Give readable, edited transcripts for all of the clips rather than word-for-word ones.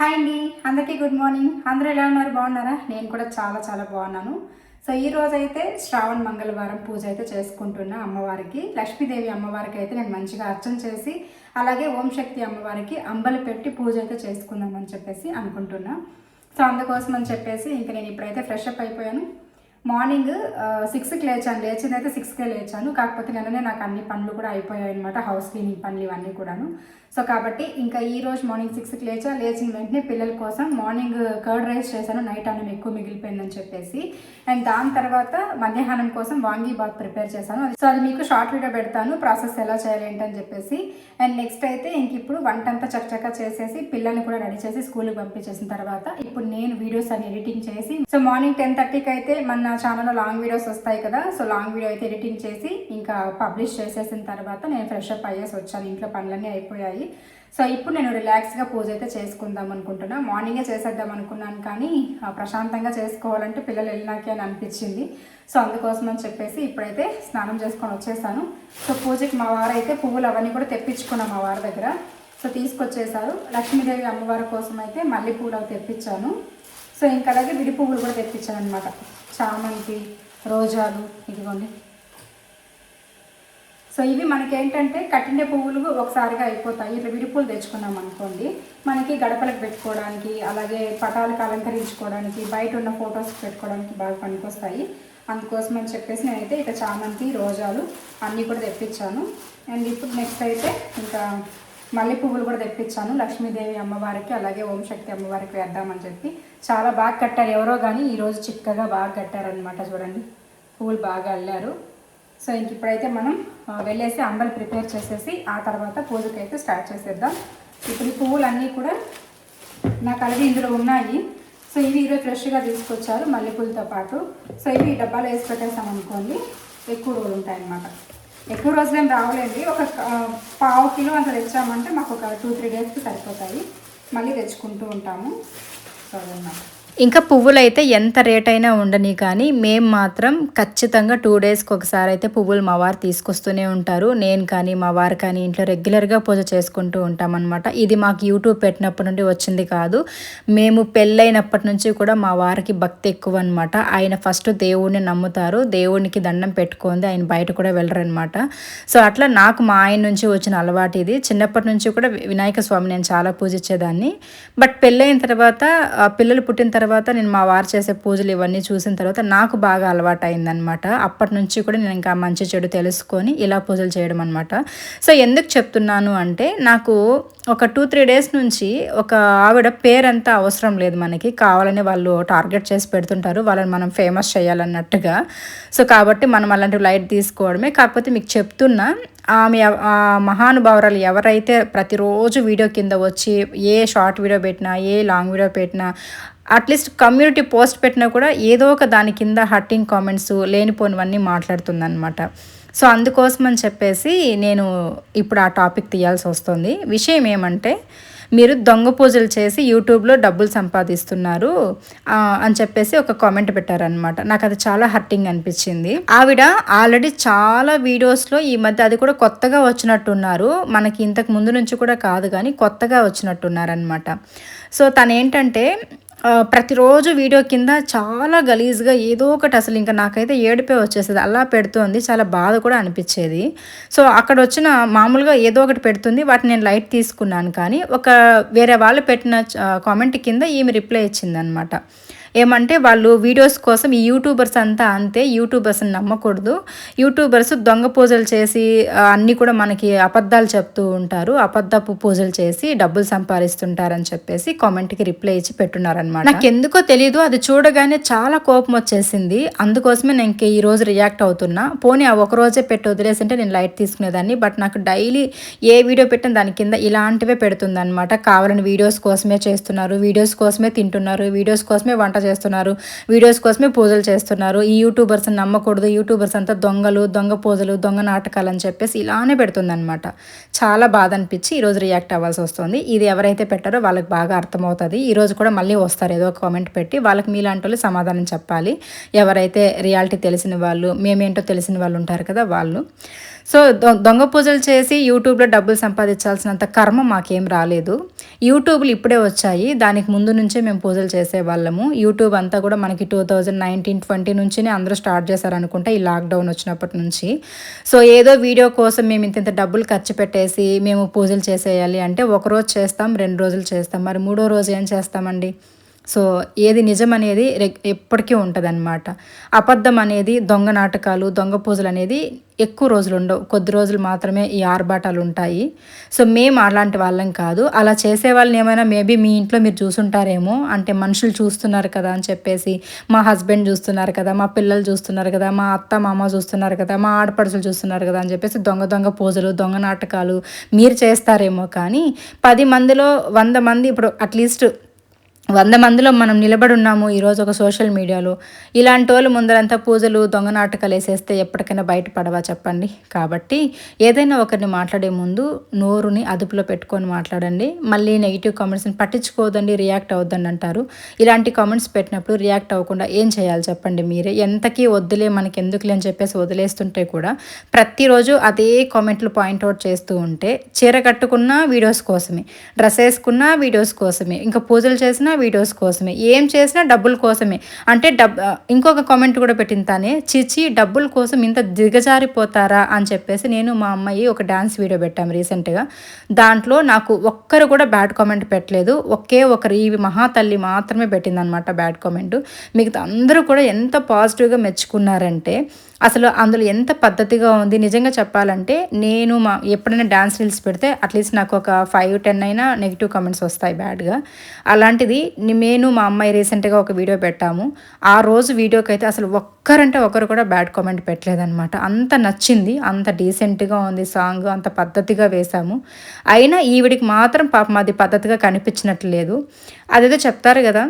Hi అండి, అందరికీ good morning. అందరూ ఎలా ఉన్నారు? బాగున్నారా? నేను కూడా చాలా చాలా బాగున్నాను. సో ఈ రోజు అయితే శ్రావణ మంగళవారం పూజ అయితే చేసుకుంటున్నా అమ్మవారికి. లక్ష్మీదేవి అమ్మవారికి అయితే నేను మంచిగా అర్చన చేసి, అలాగే ఓం శక్తి అమ్మవారికి అంబలి పెట్టి పూజ అయితే చేసుకుందామని చెప్పేసి అనుకుంటున్నా. సో అందుకోసం అని చెప్పేసి ఇంకా నేను ఇప్పుడైతే ఫ్రెష్ అప్ అయిపోయాను. మార్నింగ్ 6కి లేచాను. లేచిందైతే 6కే లేచాను. కాకపోతే నిన్ననే నాకు అన్ని పనులు కూడా అయిపోయాయి అనమాట, హౌస్ క్లీనింగ్ పనులు ఇవన్నీ కూడాను. సో కాబట్టి ఇంకా ఈ రోజు మార్నింగ్ 6కి లేచిన వెంటనే పిల్లల కోసం మార్నింగ్ కర్డ్ రైస్ చేశాను, నైట్ అన్నం ఎక్కువ మిగిలిపోయిందని చెప్పేసి. అండ్ దాని తర్వాత మధ్యాహ్నం కోసం వాంగీ బాత్ ప్రిపేర్ చేశాను. సో అది మీకు షార్ట్ వీడియో పెడతాను, ప్రాసెస్ ఎలా చేయాలి ఏంటని చెప్పేసి. అండ్ నెక్స్ట్ అయితే ఇంక ఇప్పుడు వంట అంతా చక్కచక్క చేసేసి పిల్లల్ని కూడా రెడీ చేసి స్కూల్కి పంపించేసిన తర్వాత ఇప్పుడు నేను వీడియోస్ అన్ని ఎడిటింగ్ చేసి, సో మార్నింగ్ 10:30కి అయితే మన ఛానల్లో లాంగ్ వీడియోస్ వస్తాయి కదా, సో లాంగ్ వీడియో అయితే ఎడిటింగ్ చేసి ఇంకా పబ్లిష్ చేసేసిన తర్వాత నేను ఫ్రెష్ అప్ అయ్యేసి వచ్చాను. ఇంట్లో పనులన్నీ అయిపోయాయి. సో ఇప్పుడు నేను రిలాక్స్గా పూజ అయితే చేసుకుందాం అనుకుంటున్నా. మార్నింగే చేసేద్దాం అనుకున్నాను, కానీ ప్రశాంతంగా చేసుకోవాలంటే పిల్లలు వెళ్ళినాకే అని అనిపించింది. సో అందుకోసం అని చెప్పేసి ఇప్పుడైతే స్నానం చేసుకొని వచ్చేసాను. సో పూజకి మా వారు అయితే పువ్వులు అవన్నీ కూడా తెప్పించుకున్నాం మా వారి దగ్గర. సో తీసుకొచ్చేసారు. లక్ష్మీదేవి అమ్మవారి కోసం అయితే మల్లె పువ్వులు అవి తెప్పించాను. సో ఇంకా అలాగే విడి పువ్వులు కూడా తెప్పించాను అనమాట. చామంతి, రోజాలు, ఇదిగోండి. సో ఇవి మనకేంటంటే కట్టిన పువ్వులు ఒకసారిగా అయిపోతాయి. ఇట్లా విడిపూలు తెచ్చుకున్నాం అనుకోండి, మనకి గడపలకు పెట్టుకోవడానికి, అలాగే పటాలకు అలంకరించుకోవడానికి, బయట ఉన్న ఫొటోస్ పెట్టుకోవడానికి బాగా పనికొస్తాయి. అందుకోసం అని చెప్పేసి నేనైతే ఇక చామంతి, రోజాలు అన్నీ కూడా తెప్పించాను. అండ్ ఇప్పుడు నెక్స్ట్ అయితే ఇంకా మల్లె పువ్వులు కూడా తెప్పించాను లక్ష్మీదేవి అమ్మవారికి, అలాగే ఓం శక్తి అమ్మవారికి వేద్దామని చెప్పి. చాలా బాగా కట్టారు ఎవరో కానీ ఈరోజు చిక్కగా బాగా కట్టారనమాట. చూడండి, పువ్వులు బాగా అల్లారు. సో ఇంక ఇప్పుడైతే మనం వెళ్ళేసి అంబలి ప్రిపేర్ చేసేసి ఆ తర్వాత పూజకి అయితే స్టార్ట్ చేసేద్దాం. ఇప్పుడు ఈ పువ్వులన్నీ కూడా నాకు అలాగే ఇందులో ఉన్నాయి. సో ఇవి ఈరోజు ఫ్రెష్గా తీసుకొచ్చారు మల్లెపూలతో పాటు. సో ఇవి డబ్బాలో వేసి పెట్టేసాం అనుకోండి, ఎక్కువ రోజులు ఉంటాయి అన్నమాట. ఎక్కువ రోజులు ఏం రావులేండి, ఒక 1/2 కిలో అంత తెచ్చామంటే మాకు ఒక 2-3 డేస్కి సరిపోతాయి. మళ్ళీ తెచ్చుకుంటూ ఉంటాము. సో అదన్నమాట. ఇంకా పువ్వులు అయితే ఎంత రేట్ అయినా ఉండని, కానీ మేము మాత్రం ఖచ్చితంగా 2 డేస్కి ఒకసారి అయితే పువ్వులు మా వారు తీసుకొస్తూనే ఉంటారు. నేను కానీ మా వారు కానీ ఇంట్లో రెగ్యులర్గా పూజ చేసుకుంటూ ఉంటామన్నమాట. ఇది మాకు యూట్యూబ్ పెట్టినప్పటి నుండి వచ్చింది కాదు. మేము పెళ్ళైనప్పటి నుంచి కూడా మా వారికి భక్తి ఎక్కువ అనమాట. ఆయన ఫస్ట్ దేవుడిని నమ్ముతారు, దేవునికి దండం పెట్టుకుంది ఆయన బయట కూడా వెళ్ళరు అనమాట. సో అట్లా నాకు మా ఆయన నుంచి వచ్చిన అలవాటు ఇది. చిన్నప్పటి నుంచి కూడా వినాయక స్వామి నేను చాలా పూజించేదాన్ని. బట్ పెళ్ళైన తర్వాత పిల్లలు పుట్టిన తర్వాత నేను మా వారు చేసే పూజలు ఇవన్నీ చూసిన తర్వాత నాకు బాగా అలవాటు అయిందనమాట. అప్పటి నుంచి కూడా నేను ఇంకా మంచి చెడు తెలుసుకొని ఇలా పూజలు చేయడం అనమాట. సో ఎందుకు చెప్తున్నాను అంటే, నాకు ఒక 2-3 డేస్ నుంచి ఒక ఆవిడ పేరంతా అవసరం లేదు మనకి, కావాలని వాళ్ళు టార్గెట్ చేసి పెడుతుంటారు వాళ్ళని మనం ఫేమస్ చేయాలన్నట్టుగా. సో కాబట్టి మనం అలాంటి లైట్ తీసుకోవడమే. కాకపోతే మీకు చెప్తున్నా, ఆమె ఆ మహానుభావురాలు ఎవరైతే ప్రతిరోజు వీడియో కింద వచ్చి ఏ షార్ట్ వీడియో పెట్టినా, ఏ లాంగ్ వీడియో పెట్టినా, అట్లీస్ట్ కమ్యూనిటీ పోస్ట్ పెట్టినా కూడా ఏదో ఒక దాని కింద హట్టింగ్ కామెంట్స్, లేనిపోనివన్నీ మాట్లాడుతుందన్నమాట. సో అందుకోసం అని చెప్పేసి నేను ఇప్పుడు ఆ టాపిక్ తీయాల్సి వస్తుంది. విషయం ఏమంటే, మీరు దొంగ పూజలు చేసి యూట్యూబ్లో డబ్బులు సంపాదిస్తున్నారు అని చెప్పేసి ఒక కామెంట్ పెట్టారనమాట. నాకు అది చాలా హర్టింగ్ అనిపించింది. ఆవిడ ఆల్రెడీ చాలా వీడియోస్లో ఈ మధ్య, అది కూడా కొత్తగా వచ్చినట్టున్నారు, మనకి ఇంతకు ముందు నుంచి కూడా కాదు కానీ కొత్తగా వచ్చినట్టున్నారనమాట. సో తను ఏంటంటే ప్రతిరోజు వీడియో కింద చాలా గలీజ్గా ఏదో ఒకటి, అసలు ఇంకా నాకైతే ఏడుపే వచ్చేసేది, అలా పెడుతుంది. చాలా బాధ కూడా అనిపించేది. సో అక్కడ వచ్చిన మామూలుగా ఏదో ఒకటి పెడుతుంది, వాటిని నేను లైట్ తీసుకున్నాను. కానీ ఒక వేరే వాళ్ళు పెట్టిన కామెంట్ కింద ఈమె రిప్లై ఇచ్చిందనమాట. ఏమంటే, వాళ్ళు వీడియోస్ కోసం, ఈ యూట్యూబర్స్ అంతా అంతే, యూట్యూబర్స్ని నమ్మకూడదు, యూట్యూబర్స్ దొంగ పూజలు చేసి అన్నీ కూడా మనకి అబద్ధాలు చెప్తూ ఉంటారు, అబద్ధపు పూజలు చేసి డబ్బులు సంపాదిస్తుంటారని చెప్పేసి కామెంట్కి రిప్లై ఇచ్చి పెట్టున్నారనమాట. నాకు ఎందుకో తెలియదు, అది చూడగానే చాలా కోపం వచ్చేసింది. అందుకోసమే నేను ఇంక ఈరోజు రియాక్ట్ అవుతున్నా. పోనీ ఆ ఒకరోజే పెట్టి వదిలేసింటే నేను లైట్ తీసుకునేదాన్ని. బట్ నాకు డైలీ ఏ వీడియో పెట్టిన దాని కింద ఇలాంటివే పెడుతుంది అనమాట. కావాలని వీడియోస్ కోసమే చేస్తున్నారు, వీడియోస్ కోసమే తింటున్నారు, వీడియోస్ కోసమే వంట చేస్తున్నారు, వీడియోస్ కోసమే పూజలు చేస్తున్నారు, ఈ యూట్యూబర్స్ని నమ్మకూడదు, యూట్యూబర్స్ అంతా దొంగలు, దొంగ పూజలు, దొంగ నాటకాలు అని చెప్పేసి ఇలానే పెడుతుందనమాట. చాలా బాధ అనిపించి ఈరోజు రియాక్ట్ అవ్వాల్సి వస్తుంది. ఇది ఎవరైతే పెట్టారో వాళ్ళకి బాగా అర్థమవుతుంది. ఈరోజు కూడా మళ్ళీ వస్తారు ఏదో కామెంట్ పెట్టి, వాళ్ళకి మీలాంటి వాళ్ళు సమాధానం చెప్పాలి. ఎవరైతే రియాలిటీ తెలిసిన వాళ్ళు, మేమేంటో తెలిసిన వాళ్ళు ఉంటారు కదా వాళ్ళు. సో దొంగ పూజలు చేసి యూట్యూబ్లో డబ్బులు సంపాదించాల్సినంత కర్మ మాకేం రాలేదు. యూట్యూబ్లు ఇప్పుడే వచ్చాయి, దానికి ముందు నుంచే మేము పూజలు చేసేవాళ్ళము. యూట్యూబ్ అంతా కూడా మనకి 2019-20 నుంచినే అందరూ స్టార్ట్ చేశారనుకుంటా, ఈ లాక్డౌన్ వచ్చినప్పటి నుంచి. సో ఏదో వీడియో కోసం మేము ఇంత డబ్బులు ఖర్చు పెట్టేసి మేము పూజలు చేసేయాలి అంటే ఒకరోజు చేస్తాం, 2 రోజులు చేస్తాం, మరి మూడో రోజు ఏం చేస్తామండి? సో ఏది నిజం అనేది ఎప్పటికీ ఉంటుందన్నమాట. అబద్ధం అనేది, దొంగ నాటకాలు, దొంగ పూజలు అనేది ఎక్కువ రోజులు ఉండవు, కొద్ది రోజులు మాత్రమే ఈ ఆర్భాటాలు ఉంటాయి. సో మేము అలాంటి వాళ్ళం కాదు. అలా చేసే వాళ్ళని ఏమైనా మేబీ మీ ఇంట్లో మీరు చూసుంటారేమో, అంటే మనుషులు చూస్తున్నారు కదా అని చెప్పేసి, మా హస్బెండ్ చూస్తున్నారు కదా, మా పిల్లలు చూస్తున్నారు కదా, మా అత్త మామ చూస్తున్నారు కదా, మా ఆడపడుచులు చూస్తున్నారు కదా అని చెప్పేసి దొంగ పూజలు, దొంగ నాటకాలు మీరు చేస్తారేమో. కానీ 10 మందిలో 100 మంది, ఇప్పుడు అట్లీస్ట్ 100 మందిలో మనం నిలబడి ఉన్నాము ఈరోజు ఒక సోషల్ మీడియాలో. ఇలాంటి వాళ్ళు ముందరంతా పూజలు, దొంగ నాటకాలు వేసేస్తే ఎప్పటికైనా బయటపడవా చెప్పండి. కాబట్టి ఏదైనా ఒకరిని మాట్లాడే ముందు నోరుని అదుపులో పెట్టుకొని మాట్లాడండి. మళ్ళీ నెగిటివ్ కామెంట్స్ని పట్టించుకోవద్దండి, రియాక్ట్ అవ్వద్దని అంటారు. ఇలాంటి కామెంట్స్ పెట్టినప్పుడు రియాక్ట్ అవ్వకుండా ఏం చేయాలి చెప్పండి మీరే. ఎంతకీ వద్దులే, మనకి ఎందుకులే అని చెప్పేసి వదిలేస్తుంటే కూడా ప్రతిరోజు అదే కామెంట్లు పాయింట్అవుట్ చేస్తూ ఉంటే, చీర కట్టుకున్న వీడియోస్ కోసమే, డ్రెస్ వేసుకున్న వీడియోస్ కోసమే, ఇంకా పూజలు చేసినా వీడియోస్ కోసమే, ఏం చేసినా డబ్బుల కోసమే. అంటే ఇంకొక కామెంట్ కూడా పెట్టిన తానే, చిచి డబ్బుల కోసం ఇంత దిగజారిపోతారా అని చెప్పేసి నేను మా అమ్మాయి ఒక డ్యాన్స్ వీడియో పెట్టాము రీసెంట్గా. దాంట్లో నాకు ఒక్కరు కూడా బ్యాడ్ కామెంట్ పెట్టలేదు, ఒకే ఒకరు ఈ మహాతల్లి మాత్రమే పెట్టిందనమాట బ్యాడ్ కామెంట్. మిగతా అందరూ కూడా ఎంత పాజిటివ్గా మెచ్చుకున్నారంటే, అసలు అందులో ఎంత పద్ధతిగా ఉంది. నిజంగా చెప్పాలంటే నేను ఎప్పుడైనా డ్యాన్స్ రీల్స్ పెడితే అట్లీస్ట్ నాకు ఒక 5-10 అయినా నెగిటివ్ కామెంట్స్ వస్తాయి బ్యాడ్గా. అలాంటిది నేను మా అమ్మాయి రీసెంట్గా ఒక వీడియో పెట్టాము. ఆ రోజు వీడియోకి అయితే అసలు ఒక్కరంటే ఒకరు కూడా బ్యాడ్ కామెంట్ పెట్టలేదన్నమాట. అంత నచ్చింది, అంత డీసెంట్గా ఉంది సాంగ్, అంత పద్ధతిగా వేశాము. అయినా ఈవిడికి మాత్రం పాపం అది పద్ధతిగా కనిపించినట్లు లేదు. అదేదో చెప్తారు కదా,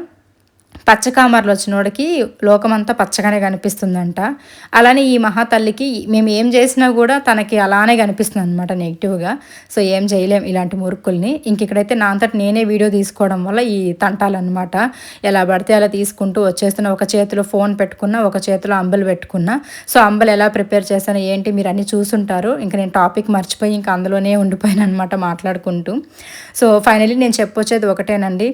పచ్చకామర్లు వచ్చినోడికి లోకమంతా పచ్చగానే కనిపిస్తుందంట. అలానే ఈ మహాతల్లికి మేము ఏం చేసినా కూడా తనకి అలానే కనిపిస్తుంది అనమాట నెగిటివ్గా. సో ఏం చేయలేం ఇలాంటి మురుక్కుల్ని. ఇక్కడైతే నా అంతటి నేనే వీడియో తీసుకోవడం వల్ల ఈ తంటాలన్నమాట. ఎలా పడితే అలా తీసుకుంటూ వచ్చేస్తున్నా. ఒక చేతిలో ఫోన్ పెట్టుకున్నా, ఒక చేతిలో అంబలు పెట్టుకున్నా. సో అంబలు ఎలా ప్రిపేర్ చేశాను ఏంటి మీరు అన్నీ చూసుంటారు. ఇంకా నేను టాపిక్ మర్చిపోయి ఇంకా అందులోనే ఉండిపోయాను అనమాట మాట్లాడుకుంటూ. సో ఫైనలీ నేను చెప్పొచ్చేది ఒకటేనండి,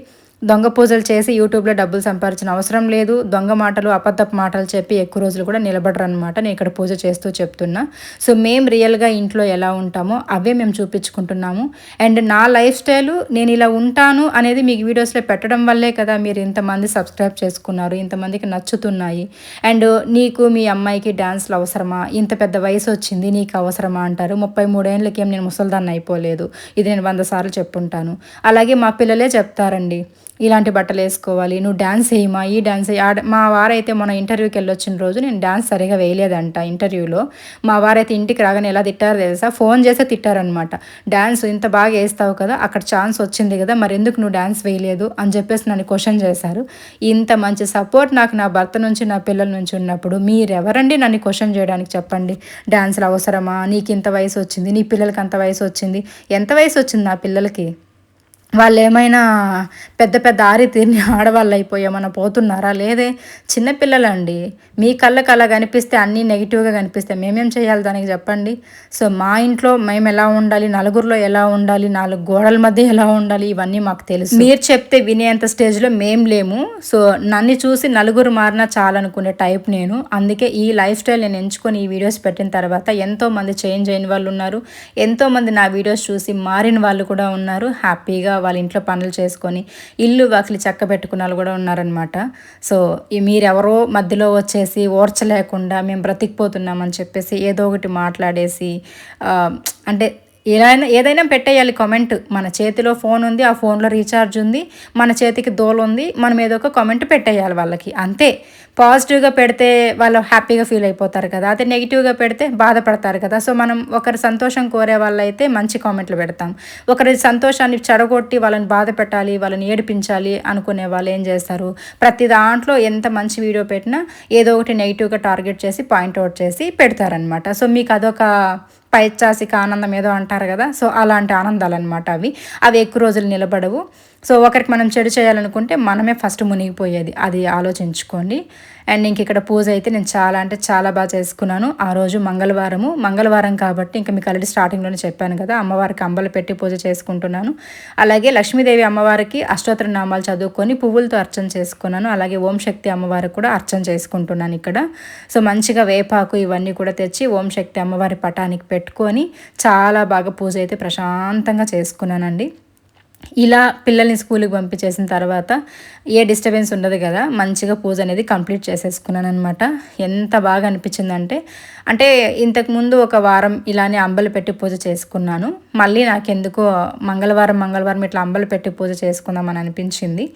దొంగ పూజలు చేసి యూట్యూబ్లో డబ్బులు సంపాదించిన అవసరం లేదు. దొంగ మాటలు, అబద్ధపు మాటలు చెప్పి ఎక్కువ రోజులు కూడా నిలబడరు అనమాట. నేను ఇక్కడ పూజ చేస్తూ చెప్తున్నా. సో మేము రియల్గా ఇంట్లో ఎలా ఉంటామో అవే మేము చూపించుకుంటున్నాము. అండ్ నా లైఫ్ స్టైలు నేను ఇలా ఉంటాను అనేది మీకు వీడియోస్లో పెట్టడం వల్లే కదా మీరు ఇంతమంది సబ్స్క్రైబ్ చేసుకున్నారు, ఇంతమందికి నచ్చుతున్నాయి. అండ్ నీకు మీ అమ్మాయికి డ్యాన్స్లు అవసరమా, ఇంత పెద్ద వయసు వచ్చింది నీకు అవసరమా అంటారు. 33 ఏళ్ళకి ఏం నేను ముసల్దాన్ని అయిపోలేదు, ఇది నేను 100 సార్లు చెప్పుంటాను. అలాగే మా పిల్లలే చెప్తారండి, ఇలాంటి బట్టలు వేసుకోవాలి, నువ్వు డ్యాన్స్ వేయమా, ఈ డ్యాన్స్ మా వారైతే మన ఇంటర్వ్యూకి వెళ్ళొచ్చిన రోజు నేను డ్యాన్స్ సరిగా వేయలేదంట ఇంటర్వ్యూలో. మా వారైతే ఇంటికి రాగానే ఎలా తిట్టారో తెలుసా, ఫోన్ చేస్తే తిట్టారనమాట. డ్యాన్స్ ఇంత బాగా వేస్తావు కదా, అక్కడ ఛాన్స్ వచ్చింది కదా, మరి ఎందుకు నువ్వు డ్యాన్స్ వేయలేదు అని చెప్పేసి నన్ను క్వశ్చన్ చేశారు. ఇంత మంచి సపోర్ట్ నాకు నా భర్త నుంచి, నా పిల్లల నుంచి ఉన్నప్పుడు మీరెవరండి నన్ను క్వశ్చన్ చేయడానికి చెప్పండి. డ్యాన్స్లు అవసరమా, నీకు ఇంత వయసు వచ్చింది, నీ పిల్లలకి అంత వయసు వచ్చింది. ఎంత వయసు వచ్చింది నా పిల్లలకి? వాళ్ళు ఏమైనా పెద్ద పెద్ద ఆరితీరిని ఆడవాళ్ళు అయిపోయామన్నా పోతున్నారా? లేదే, చిన్నపిల్లలండి. మీ కళ్ళకి అలా కనిపిస్తే, అన్నీ నెగిటివ్గా కనిపిస్తే మేమేం చేయాలి దానికి చెప్పండి. సో మా ఇంట్లో మేము ఎలా ఉండాలి, నలుగురిలో ఎలా ఉండాలి, 4 గోడల మధ్య ఎలా ఉండాలి, ఇవన్నీ మాకు తెలుసు. మీరు చెప్తే వినేంత స్టేజ్లో మేం లేము. సో నన్ను చూసి నలుగురు మారినా చాలనుకునే టైప్ నేను. అందుకే ఈ లైఫ్ స్టైల్ నేను ఎంచుకొని ఈ వీడియోస్ పెట్టిన తర్వాత ఎంతోమంది చేంజ్ అయిన వాళ్ళు ఉన్నారు, ఎంతోమంది నా వీడియోస్ చూసి మారిన వాళ్ళు కూడా ఉన్నారు. హ్యాపీగా వాళ్ళ ఇంట్లో పనులు చేసుకొని ఇల్లు వాకిలి చక్క పెట్టుకున్న వాళ్ళు కూడా ఉన్నారనమాట. సో మీరెవరో మధ్యలో వచ్చేసి ఓర్చలేకుండా మేము బ్రతికిపోతున్నామని చెప్పేసి ఏదో ఒకటి మాట్లాడేసి అంటే ఏదైనా పెట్టేయాలి కామెంట్. మన చేతిలో ఫోన్ ఉంది, ఆ ఫోన్లో రీఛార్జ్ ఉంది, మన చేతికి దోలు ఉంది, మనం ఏదో ఒక కామెంట్ పెట్టేయాలి వాళ్ళకి, అంతే. పాజిటివ్గా పెడితే వాళ్ళు హ్యాపీగా ఫీల్ అయిపోతారు కదా, అదే నెగిటివ్గా పెడితే బాధపడతారు కదా. సో మనం ఒకరి సంతోషం కోరే వాళ్ళైతే మంచి కామెంట్లు పెడతాం. ఒకరి సంతోషాన్ని చెడగొట్టి వాళ్ళని బాధ పెట్టాలి, వాళ్ళని ఏడిపించాలి అనుకునే వాళ్ళు ఏం చేస్తారు, ప్రతి దాంట్లో ఎంత మంచి వీడియో పెట్టినా ఏదో ఒకటి నెగిటివ్గా టార్గెట్ చేసి పాయింట్అవుట్ చేసి పెడతారనమాట. సో మీకు అదొక పైచాసిక ఆనందం ఏదో అంటారు కదా, సో అలాంటి ఆనందాలు అనమాట అవి ఎక్కువ రోజులు నిలబడవు. సో ఒకరికి మనం చెడు చేయాలనుకుంటే మనమే ఫస్ట్ మునిగిపోయేది, అది ఆలోచించుకోండి. అండ్ ఇంక ఇక్కడ పూజ అయితే నేను చాలా అంటే చాలా బాగా చేసుకున్నాను. ఆ రోజు మంగళవారం కాబట్టి ఇంకా మీకు ఆల్రెడీ స్టార్టింగ్లోనే చెప్పాను కదా, అమ్మవారికి అంబలు పెట్టి పూజ చేసుకుంటున్నాను. అలాగే లక్ష్మీదేవి అమ్మవారికి అష్టోత్తర నామాలు చదువుకొని పువ్వులతో అర్చన చేసుకున్నాను. అలాగే ఓం శక్తి అమ్మవారికి కూడా అర్చన చేసుకుంటున్నాను ఇక్కడ. సో మంచిగా వేపాకు ఇవన్నీ కూడా తెచ్చి ఓం శక్తి అమ్మవారి పటానికి పెట్టుకొని చాలా బాగా పూజ అయితే ప్రశాంతంగా చేసుకున్నానండి. ఇలా పిల్లల్ని స్కూల్కి పంపించేసిన తర్వాత ఏ డిస్టర్బెన్స్ ఉండదు కదా, మంచిగా పూజ అనేది కంప్లీట్ చేసేసుకున్నాను అనమాట. ఎంత బాగా అనిపించిందంటే, అంటే ఇంతకుముందు ఒక వారం ఇలానే అంబలు పెట్టి పూజ చేసుకున్నాను. మళ్ళీ నాకెందుకో మంగళవారం ఇట్లా అంబలు పెట్టి పూజ చేసుకుందామని అనిపించింది.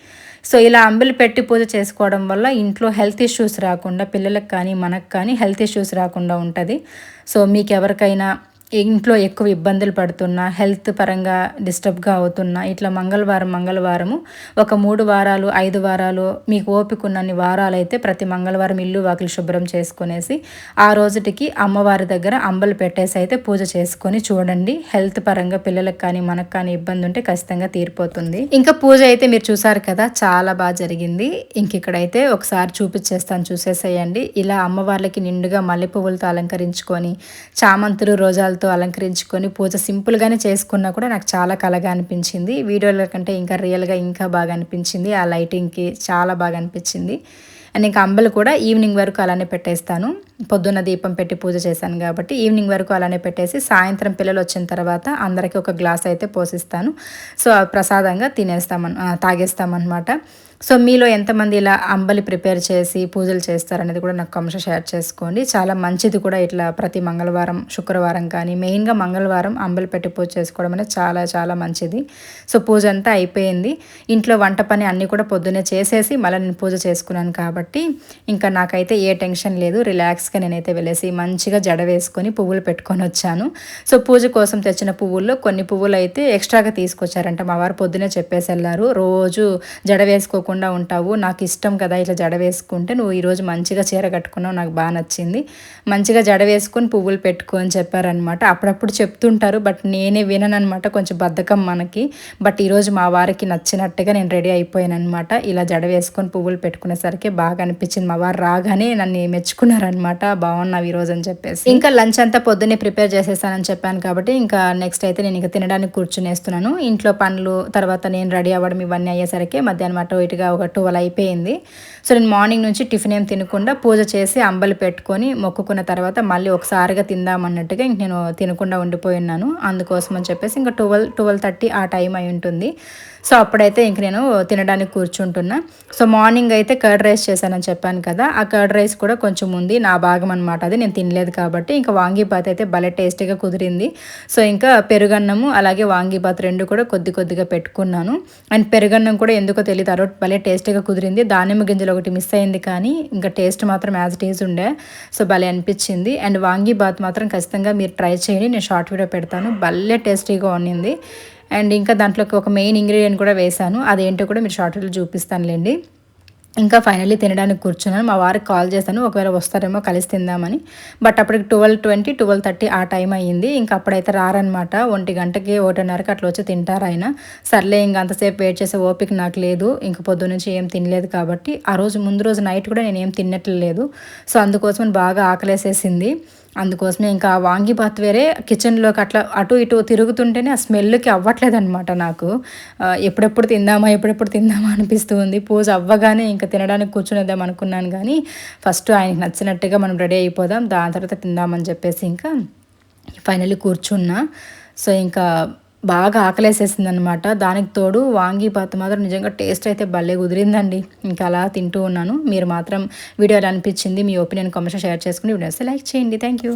సో ఇలా అంబలు పెట్టి పూజ చేసుకోవడం వల్ల ఇంట్లో హెల్త్ ఇష్యూస్ రాకుండా, పిల్లలకు కానీ మనకు కానీ హెల్త్ ఇష్యూస్ రాకుండా ఉంటుంది. సో మీకు ఎవరికైనా ఇంట్లో ఎక్కువ ఇబ్బందులు పడుతున్నా, హెల్త్ పరంగా డిస్టర్బ్గా అవుతున్నా, ఇట్లా మంగళవారము ఒక 3 వారాలు 5 వారాలు మీకు ఓపిక ఉన్నన్ని వారాలు అయితే ప్రతి మంగళవారం ఇల్లు వాకిలి శుభ్రం చేసుకునేసి ఆ రోజుటికి అమ్మవారి దగ్గర అంబలు పెట్టేసి అయితే పూజ చేసుకొని చూడండి. హెల్త్ పరంగా పిల్లలకు కానీ మనకు కానీ ఇబ్బంది ఉంటే ఖచ్చితంగా తీరిపోతుంది. ఇంకా పూజ అయితే మీరు చూసారు కదా, చాలా బాగా జరిగింది. ఇంక ఇక్కడైతే ఒకసారి చూపించేస్తాను, చూసేసేయండి. ఇలా అమ్మవార్లకి నిండుగా మల్లె పువ్వులతో అలంకరించుకొని, చామంతులు రోజాలు అలంకరించుకొని పూజ సింపుల్గానే చేసుకున్నా కూడా నాకు చాలా కళగా అనిపించింది. వీడియోల కంటే ఇంకా రియల్గా ఇంకా బాగా అనిపించింది. ఆ లైటింగ్కి చాలా బాగా అనిపించింది. అండ్ ఇంకా అంబలు కూడా ఈవినింగ్ వరకు అలానే పెట్టేస్తాను. పొద్దున్న దీపం పెట్టి పూజ చేశాను కాబట్టి ఈవినింగ్ వరకు అలానే పెట్టేసి సాయంత్రం పిల్లలు వచ్చిన తర్వాత అందరికీ ఒక గ్లాస్ అయితే పోసిస్తాను. సో ప్రసాదంగా తాగేస్తామన్నమాట. సో మీలో ఎంతమంది ఇలా అంబలి ప్రిపేర్ చేసి పూజలు చేస్తారనేది కూడా నాకు కామెంట్స్ షేర్ చేసుకోండి. చాలా మంచిది కూడా ఇట్లా ప్రతి మంగళవారం, శుక్రవారం కానీ మెయిన్గా మంగళవారం అంబలి పెట్టి పూజ చేసుకోవడం అనేది చాలా చాలా మంచిది. సో పూజ అంతా అయిపోయింది. ఇంట్లో వంట పని అన్నీ కూడా పొద్దున్నే చేసేసి మళ్ళీ నేను పూజ చేసుకున్నాను కాబట్టి ఇంకా నాకైతే ఏ టెన్షన్ లేదు. రిలాక్స్గా నేనైతే వెళ్ళేసి మంచిగా జడ వేసుకొని పువ్వులు పెట్టుకొని వచ్చాను. సో పూజ కోసం తెచ్చిన పువ్వుల్లో కొన్ని పువ్వులు అయితే ఎక్స్ట్రాగా తీసుకొచ్చారంట. మా వారు పొద్దునే చెప్పేసి వెళ్ళారు, రోజు జడ వేసుకో ఉంటావు, నాకు ఇష్టం కదా ఇట్లా జడ వేసుకుంటే, నువ్వు ఈరోజు మంచిగా చీర కట్టుకున్నావు, నాకు బాగా నచ్చింది, మంచిగా జడ వేసుకొని పువ్వులు పెట్టుకో అని చెప్పారనమాట. అప్పుడప్పుడు చెప్తుంటారు, బట్ నేనే విననమాట, కొంచెం బద్ధకం మనకి. బట్ ఈరోజు మా వారికి నచ్చినట్టుగా నేను రెడీ అయిపోయాను అనమాట. ఇలా జడ వేసుకొని పువ్వులు పెట్టుకునేసరికి బాగా అనిపించింది. మా వారు రాగానే నన్ను మెచ్చుకున్నారనమాట, బాగున్నావు ఈరోజు అని చెప్పేసి. ఇంకా లంచ్ అంతా పొద్దున్నే ప్రిపేర్ చేసేసానని చెప్పాను కాబట్టి ఇంకా నెక్స్ట్ అయితే నేను ఇంకా తినడానికి కూర్చునేస్తున్నాను. ఇంట్లో పనులు తర్వాత నేను రెడీ అవ్వడం ఇవన్నీ అయ్యేసరికి మధ్యాహ్నం అటు ఇటుగా ఒక 12 అయిపోయింది. సో నేను మార్నింగ్ నుంచి టిఫిన్ ఏం తినకుండా పూజ చేసి అంబలు పెట్టుకొని మొక్కుకున్న తర్వాత మళ్ళీ ఒకసారిగా తిందామన్నట్టుగా ఇంక నేను తినకుండా ఉండిపోయి ఉన్నాను. అందుకోసం అని చెప్పేసి ఇంకా 12:30 ఆ టైం అయి ఉంటుంది. సో అప్పుడైతే ఇంక నేను తినడానికి కూర్చుంటున్నా. సో మార్నింగ్ అయితే కర్డ్ రైస్ చేశానని చెప్పాను కదా, ఆ కర్డ్ రైస్ కూడా కొంచెం ఉంది, నా భాగం అనమాట. అది నేను తినలేదు కాబట్టి ఇంకా వాంగీబాత్ అయితే భలే టేస్టీగా కుదిరింది. సో ఇంకా పెరుగన్నము అలాగే వాంగీబాత్ రెండు కూడా కొద్దిగా పెట్టుకున్నాను. అండ్ పెరుగన్నం కూడా ఎందుకో తెలియదు, ఆ రోజు భలే టేస్టీగా కుదిరింది. దానిమ్మ గింజలు ఒకటి మిస్ అయింది కానీ ఇంకా టేస్ట్ మాత్రం యాజ్ ఇట్ ఈజ్ ఉండే. సో భలే అనిపించింది. అండ్ వాంగీబాత్ మాత్రం ఖచ్చితంగా మీరు ట్రై చేయండి, నేను షార్ట్ వీడియో పెడతాను, భలే టేస్టీగా ఉన్నింది. అండ్ ఇంకా దాంట్లోకి ఒక మెయిన్ ఇంగ్రీడియంట్ కూడా వేసాను, అదేంటో కూడా మీరు షార్ట్ వీడియో చూపిస్తానులేండి. ఇంకా ఫైనల్లీ తినడానికి కూర్చున్నాను. మా వారికి కాల్ చేశాను, ఒకవేళ వస్తారేమో కలిసి తిందామని. బట్ అప్పటికి 12:20, 12:30 ఆ టైం అయ్యింది. ఇంకా అప్పుడైతే రారనమాట. 1 గంటకి 1:30కి అట్లా వచ్చి తింటారు ఆయన. సర్లే ఇంకా అంతసేపు వెయిట్ చేసే ఓపిక నాకు లేదు, ఇంక పొద్దు నుంచి ఏం తినలేదు కాబట్టి. ఆ రోజు ముందు రోజు నైట్ కూడా నేను ఏం తిన్నట్లేదు. సో అందుకోసం బాగా ఆకలేసేసింది. అందుకోసమే ఇంకా వాంగీబాత్ వేరే కిచెన్లోకి అట్లా అటు ఇటు తిరుగుతుంటేనే ఆ స్మెల్కి అవ్వట్లేదనమాట నాకు. ఎప్పుడెప్పుడు తిందామా అనిపిస్తూ ఉంది. పూజ అవ్వగానే ఇంకా తినడానికి కూర్చునేద్దాం అనుకున్నాను కానీ ఫస్ట్ ఆయనకి నచ్చినట్టుగా మనం రెడీ అయిపోదాం, దాని తర్వాత తిందామని చెప్పేసి ఇంకా ఫైనల్లీ కూర్చున్నా. సో ఇంకా బాగా ఆకలేసేసింది అనమాట. దానికి తోడు వాంగీబాత్ మాత్రం నిజంగా టేస్ట్ అయితే భలే కుదిరిందండి. ఇంకా అలా తింటూ ఉన్నాను. మీరు మాత్రం వీడియో ఎలా అనిపించింది, మీ ఒపీనియన్ కామెంట్స్ షేర్ చేసుకుని వీడియోస్ లైక్ చేయండి. Thank you.